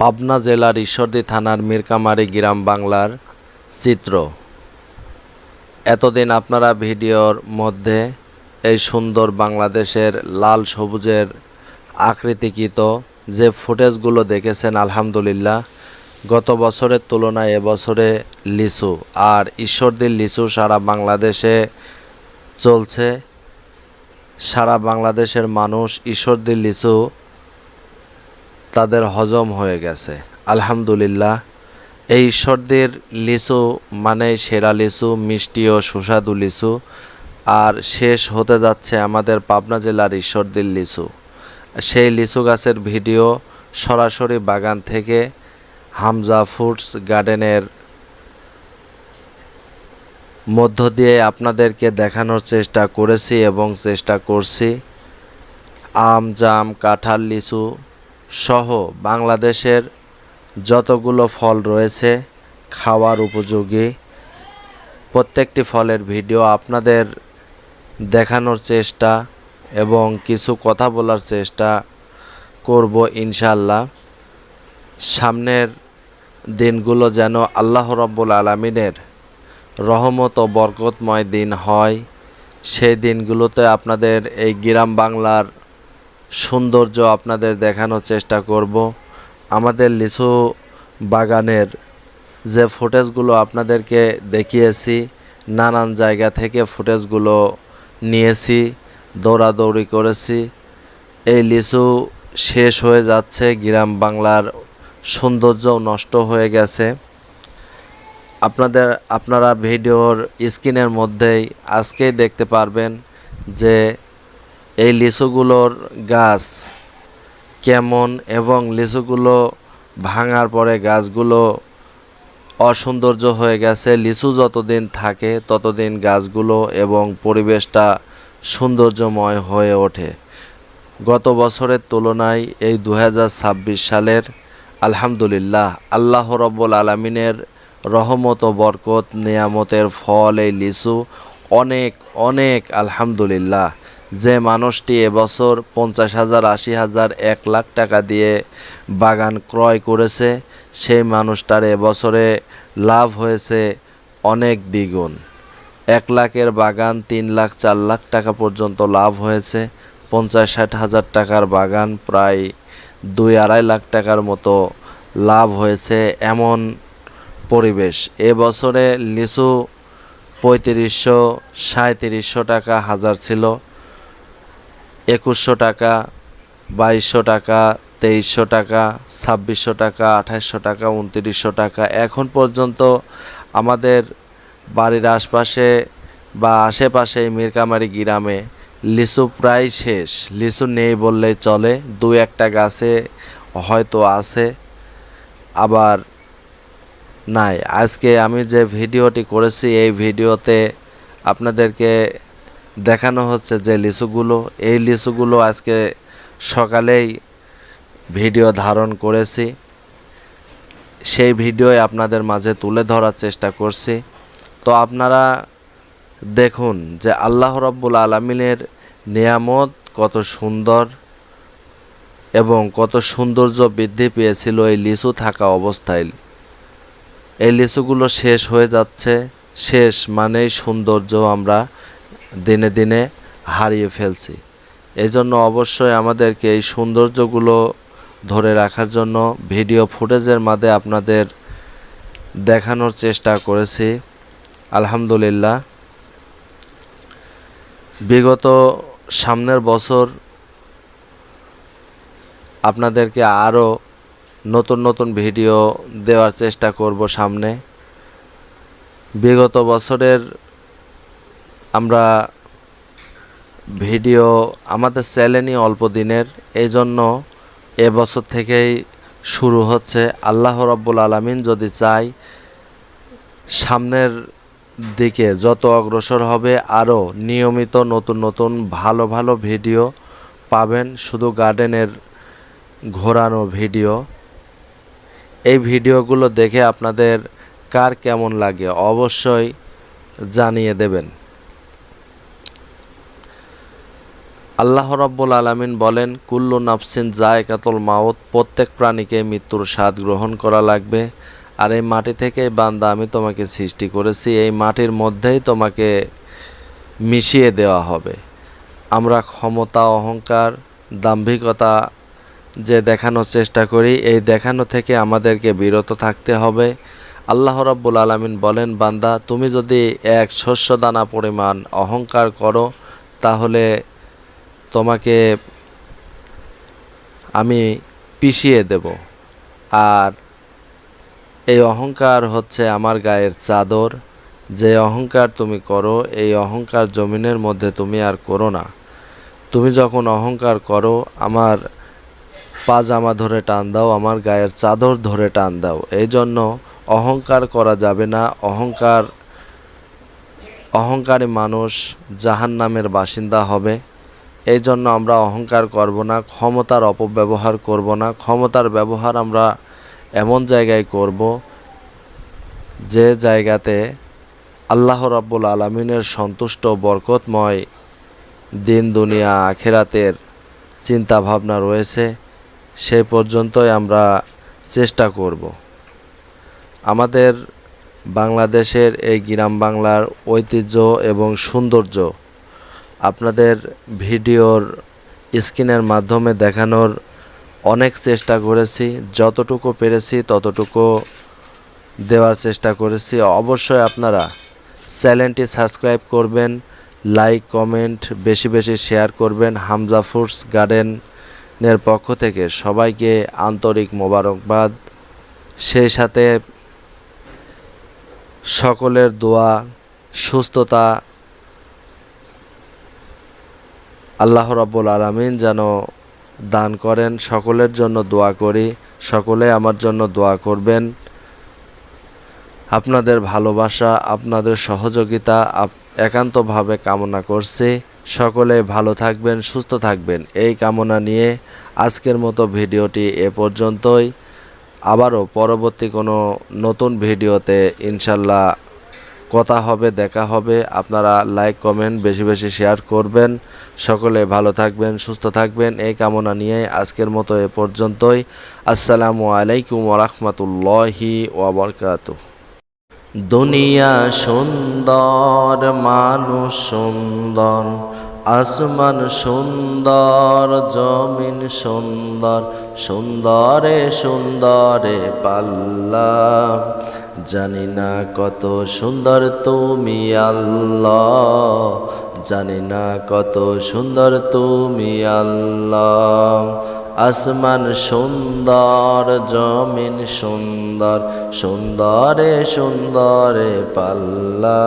পাবনা জেলার ঈশ্বরদী থানার মিরকামারী গ্রাম বাংলার চিত্র। এতদিন আপনারা ভিডিওর মধ্যে এই সুন্দর বাংলাদেশের লাল সবুজের আকৃতিকৃত যে ফুটেজগুলো দেখেছেন, আলহামদুলিল্লাহ গত বছরের তুলনায় এবছরে লিচু আর ঈশ্বরদীর লিচু সারা বাংলাদেশে চলছে। সারা বাংলাদেশের মানুষ ঈশ্বরদীর লিচু তাদের হজম হয়ে গেছে, আলহামদুলিল্লাহ। এই ঈশ্বরদীর লিচু মানে সেরা লিচু, মিষ্টি ও সুস্বাদু লিচু। আর শেষ হতে যাচ্ছে আমাদের পাবনা জেলার ঈশ্বরদীর লিচু। সেই লিচু গাছের ভিডিও সরাসরি বাগান থেকে হামজা ফুডস গার্ডেনের মধ্য দিয়ে আপনাদেরকে দেখানোর চেষ্টা করেছি এবং চেষ্টা করছি। আম, জাম, কাঁঠাল, লিচু সহ বাংলাদেশের যতগুলো ফল রয়েছে খাওয়ার উপযোগী প্রত্যেকটি ফলের ভিডিও আপনাদের দেখানোর চেষ্টা এবং কিছু কথা বলার চেষ্টা করব ইনশাআল্লাহ। সামনের দিনগুলো যেন আল্লাহ রাব্বুল আলামিনের রহমত ও বরকতময় দিন হয়, সেই দিনগুলোতে আপনাদের এই গ্রাম বাংলার সৌন্দর্য আপনাদের দেখানোর চেষ্টা করব। আমাদের লিচু বাগানের যে ফুটেজগুলো আপনাদেরকে দেখিয়েছি, নানান জায়গা থেকে ফুটেজগুলো নিয়েছি, দৌড়াদৌড়ি করেছি। এই লিচু শেষ হয়ে যাচ্ছে, গ্রাম বাংলার সৌন্দর্য নষ্ট হয়ে গেছে। আপনারা ভিডিওর স্ক্রিনের মধ্যেই আজকেই দেখতে পারবেন যে এই লিচুগুলোর গাছ কেমন এবং লিচুগুলো ভাঙার পরে গাছগুলো অসৌন্দর্য হয়ে গেছে। লিচু যতদিন থাকে ততদিন গাছগুলো এবং পরিবেশটা সৌন্দর্যময় হয়ে ওঠে। গত বছরের তুলনায় এই 2026 সালের আলহামদুলিল্লাহ আল্লাহ রাব্বুল আলামিনের রহমত ও বরকত নিয়ামতের ফল এই লিচু অনেক অনেক আলহামদুলিল্লাহ। যে মানুষটি এবছর 50,000, 80,000, 1 লাখ টাকা দিয়ে বাগান ক্রয় করেছে, সেই মানুষটার এবছরে লাভ হয়েছে অনেক দ্বিগুণ। 1 লাখের বাগান 3 লাখ 4 লাখ টাকা পর্যন্ত লাভ হয়েছে। 50-60 হাজার টাকার বাগান প্রায় 2-2.5 লাখ টাকার মতো লাভ হয়েছে। এমন পরিবেশ এবছরে লিচু 3500, 3700 টাকা হাজার ছিল, 2100 টাকা, 2200 টাকা, 2300 টাকা, 2600 টাকা, 2800 টাকা, 2900 টাকা। এখন পর্যন্ত আমাদের বাড়ির আশপাশে বা আশেপাশে মিরকামারী গ্রামে লিচু প্রায় শেষ। লিচু নেই বললেই চলে, 2-1টা গাছে হয়তো আছে, আবার নাই। আজকে আমি যে ভিডিওটি করেছি এই ভিডিওতে আপনাদেরকে দেখানো হচ্ছে যে লিচুগুলো, এই লিচুগুলো আজকে সকালেই ভিডিও ধারণ করেছি, সেই ভিডিও আপনাদের মাঝে তুলে ধরার চেষ্টা করছি। তো আপনারা দেখুন যে আল্লাহ রাব্বুল আলামিনের নিয়ামত কত সুন্দর এবং কত সৌন্দর্য বৃদ্ধি পেয়েছিল এই লিচু থাকা অবস্থায়। এই লিচুগুলো শেষ হয়ে যাচ্ছে, শেষ মানেই সৌন্দর্য আমরা দিনে দিনে হারিয়ে ফেলছি। এই জন্য অবশ্যই আমাদেরকে এই সৌন্দর্যগুলো ধরে রাখার জন্য ভিডিও ফুটেজের মাধ্যমে আপনাদের দেখানোর চেষ্টা করেছি। আলহামদুলিল্লাহ বিগত সামনের বছর আপনাদেরকে আরও নতুন নতুন ভিডিও দেওয়ার চেষ্টা করব সামনে। বিগত বছরের আমরা ভিডিও আমাদের চ্যানেলই অল্প দিনের, এই জন্য এবছর থেকেই শুরু হচ্ছে। আল্লাহ রাব্বুল আলামিন যদি চায় সামনের দিকে যত অগ্রসর হবে আরও নিয়মিত নতুন নতুন ভালো ভালো ভিডিও পাবেন, শুধু গার্ডেনের ঘোরানো ভিডিও। এই ভিডিওগুলো দেখে আপনাদের কার কেমন লাগে অবশ্যই জানিয়ে দেবেন। আল্লাহ রাব্বুল আলামিন বলেন, কুল্লু নাফসিন যায়কাতুল মাউত, প্রত্যেক প্রাণীকে মৃত্যুর স্বাদ গ্রহণ করা লাগবে। আর এই মাটি থেকেই বান্দা আমি তোমাকে সৃষ্টি করেছি, এই মাটির মধ্যেই তোমাকে মিশিয়ে দেওয়া হবে। আমরা ক্ষমতা, অহংকার, দাম্ভিকতা যে দেখানোর চেষ্টা করি, এই দেখানো থেকে আমাদেরকে বিরত থাকতে হবে। আল্লাহ রাব্বুল আলামিন বলেন, বান্দা তুমি যদি এক শস্য দানা পরিমাণ অহংকার করো, তাহলে তোমাকে আমি পিষিয়ে দেব। আর এই অহংকার হচ্ছে আমার গায়ের চাদর। যে অহংকার তুমি করো, এই অহংকার জমিনের মধ্যে তুমি আর করো না। তুমি যখন অহংকার করো, আমার পাজামা ধরে টান দাও, আমার গায়ের চাদর ধরে টান দাও। এই জন্য অহংকার করা যাবে না। অহংকারী মানুষ জাহান্নামের বাসিন্দা হবে। এই জন্য আমরা অহংকার করব না, ক্ষমতার অপব্যবহার করব না। ক্ষমতার ব্যবহার আমরা এমন জায়গায় করব যে জায়গাতে আল্লাহ রাব্বুল আলামিনের সন্তুষ্ট বরকতময় দিন দুনিয়া আখিরাতের চিন্তা ভাবনা রয়েছে। সেই পর্যন্তই আমরা চেষ্টা করব। আমাদের বাংলাদেশের এই গ্রাম বাংলার ঐতিহ্য এবং সৌন্দর্য আপনাদের ভিডিওর স্ক্রিনের মাধ্যমে দেখানোর অনেক চেষ্টা করেছি। যতটুকু পেরেছি ততটুকু দেওয়ার চেষ্টা করেছি। অবশ্যই আপনারা চ্যানেলটি সাবস্ক্রাইব করবেন, লাইক কমেন্ট বেশি বেশি শেয়ার করবেন। হামজা ফুডস গার্ডেনের পক্ষ থেকে সবাইকে আন্তরিক মোবারকবাদ। সেই সাথে সকলের দোয়া, সুস্থতা আল্লাহ রাব্বুল আলামিন যেন দান করেন। সকলের জন্য দোয়া করি, সকলে আমার জন্য দোয়া করবেন। আপনাদের ভালোবাসা, আপনাদের সহযোগিতা একান্তভাবে কামনা করছি। সকলে ভালো থাকবেন, সুস্থ থাকবেন, এই কামনা নিয়ে আজকের মতো ভিডিওটি এ পর্যন্তই। আবারও পরবর্তী কোনো নতুন ভিডিওতে ইনশাল্লাহ কথা হবে, দেখা হবে। আপনারা লাইক কমেন্ট বেশি বেশি শেয়ার করবেন। সকলে ভালো থাকবেন, সুস্থ থাকবেন, এই কামনা নিয়ে আজকের মতো এ পর্যন্তই। আসসালামু আলাইকুম ওয়া রাহমাতুল্লাহি ওয়া বারাকাতুহু। দুনিয়া সুন্দর, মানুষ সুন্দর, আসমান সুন্দর, জমিন সুন্দর, সুন্দরে সুন্দরে পাল্লা। জানি না কত সুন্দর তুমি আল্লাহ, জানি না কত সুন্দর তুমি আল্লাহ। আসমান সুন্দর, জমিন সুন্দর, সুন্দরে সুন্দরে পাল্লা।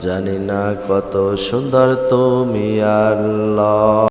জানি না কত সুন্দর তুমি আল্লাহ।